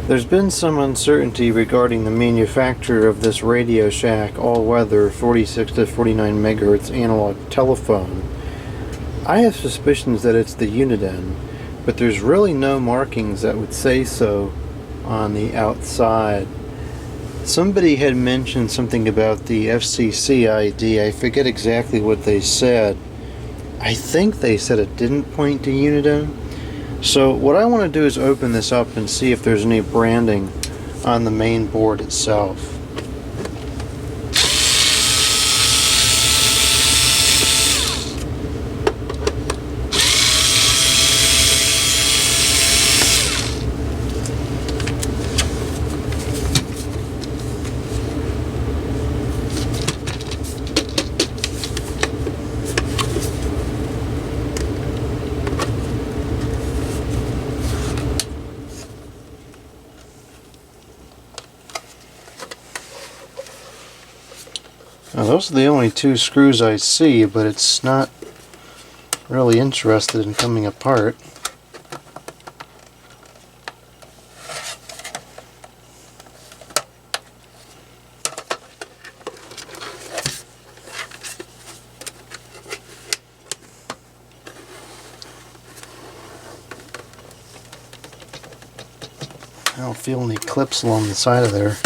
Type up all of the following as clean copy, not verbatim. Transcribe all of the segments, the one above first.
There's been some uncertainty regarding the manufacturer of this RadioShack all-weather 46 to 49 megahertz analog telephone. I have suspicions that it's the Uniden, but there's really no markings that would say so on the outside. Somebody had mentioned something about the FCC ID. I forget exactly what they said. I think they said it didn't point to Uniden. So what I want to do is open this up and see if there's any branding on the main board itself. Now, those are the only two screws I see, but it's not really interested in coming apart. I don't feel any clips along the side of there.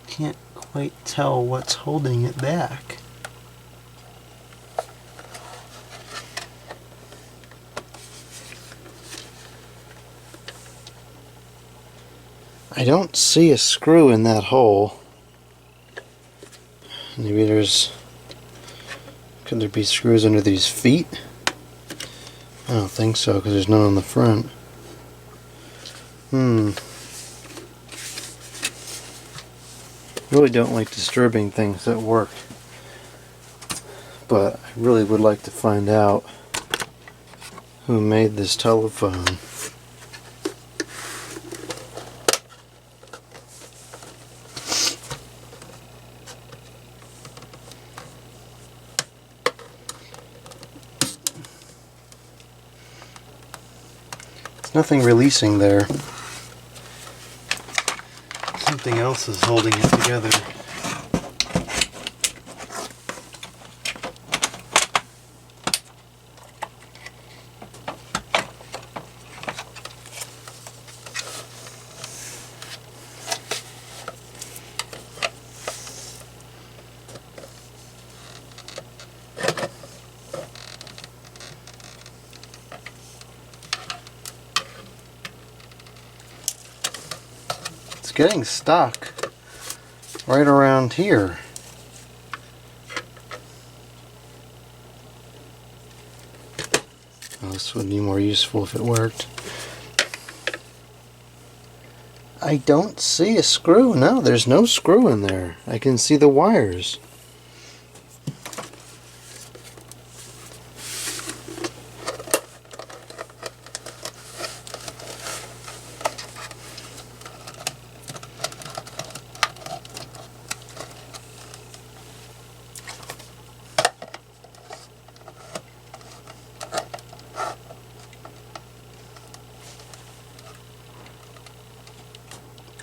Can't quite tell what's holding it back. I don't see a screw in that hole. Maybe could there be screws under these feet? I don't think so, because there's none on the front. Really don't like disturbing things that work, but I really would like to find out who made this telephone. There's nothing releasing there. Something else is holding it together. It's getting stuck right around here. Well, this would be more useful if it worked. I don't see a screw. No, there's no screw in there. I can see the wires.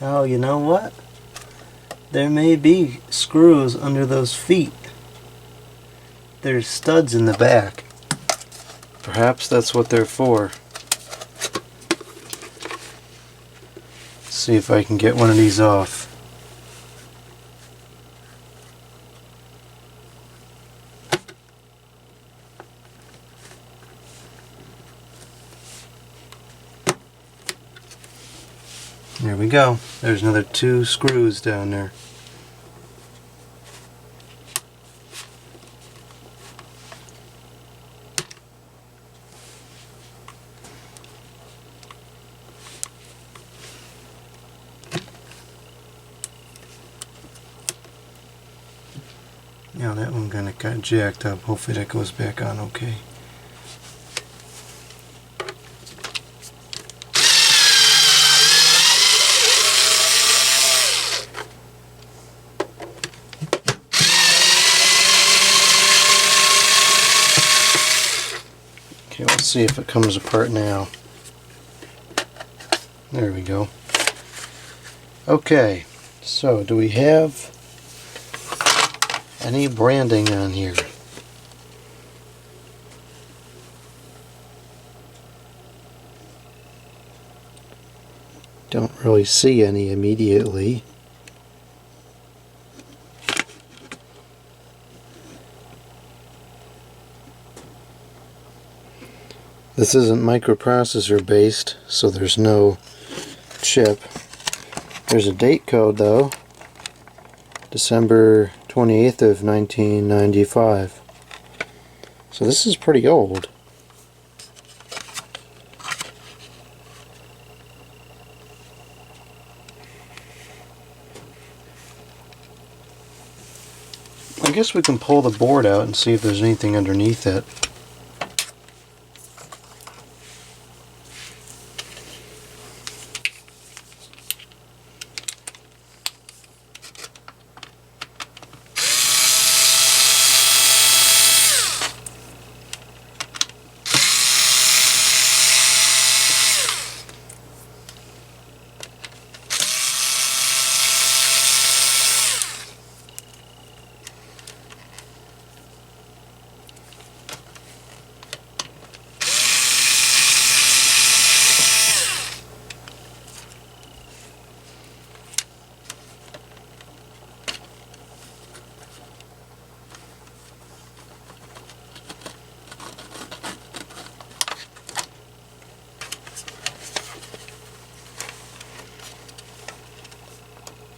Oh, you know what? There may be screws under those feet. There's studs in the back. Perhaps that's what they're for. Let's see if I can get one of these off. There we go. There's another 2 screws down there. Now that one kind of got jacked up. Hopefully that goes back on okay. see if it comes apart now. There we go. Okay, so do we have any branding on here? Don't really see any immediately. This isn't microprocessor based, so there's no chip. There's a date code though, December 28th of 1995. So this is pretty old. I guess we can pull the board out and see if there's anything underneath it.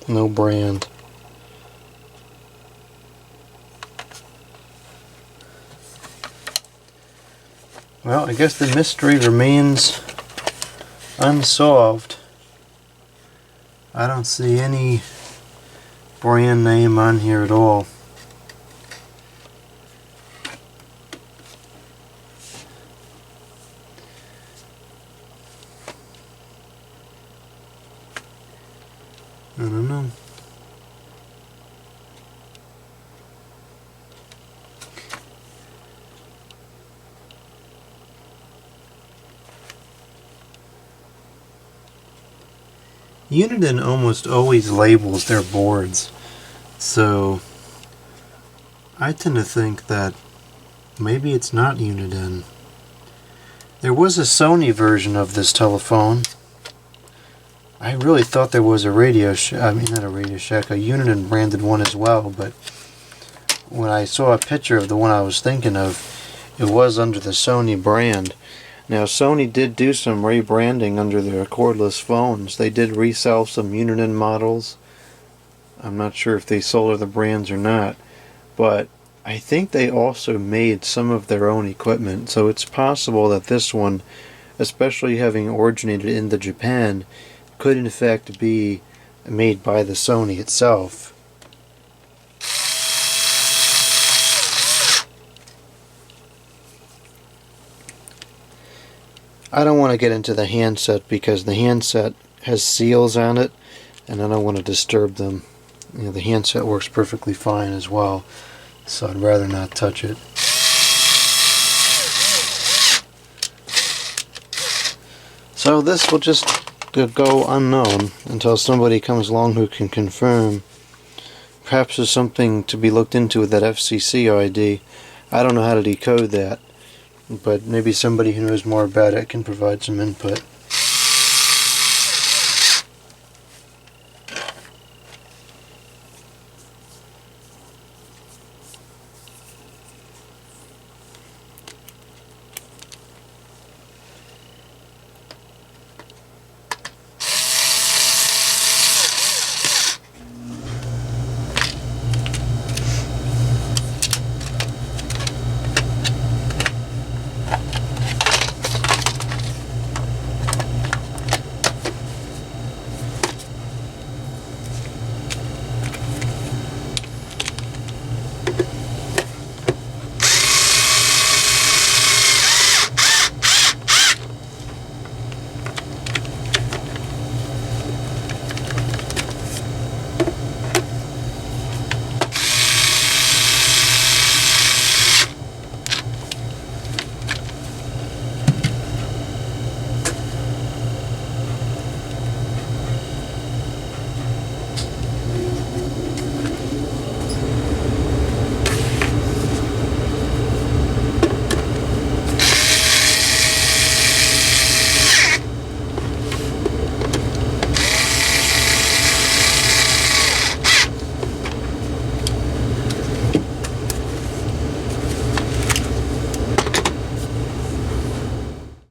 No brand. Well, I guess the mystery remains unsolved. I don't see any brand name on here at all. I don't know. Uniden almost always labels their boards, so I tend to think that maybe it's not Uniden. There was a Sony version of this telephone. I really thought there was a not a RadioShack, a Uniden branded one as well, but when I saw a picture of the one I was thinking of, it was under the Sony brand. Now Sony did do some rebranding under their cordless phones. They did resell some Uniden models. I'm not sure if they sold other brands or not, but I think they also made some of their own equipment, so it's possible that this one, especially having originated in Japan, could in fact be made by the Sony itself. I don't want to get into the handset because the handset has seals on it and I don't want to disturb them. You know, the handset works perfectly fine as well, so I'd rather not touch it. So this will just go unknown until somebody comes along who can confirm. Perhaps there's something to be looked into with that FCC ID. I don't know how to decode that, but maybe somebody who knows more about it can provide some input.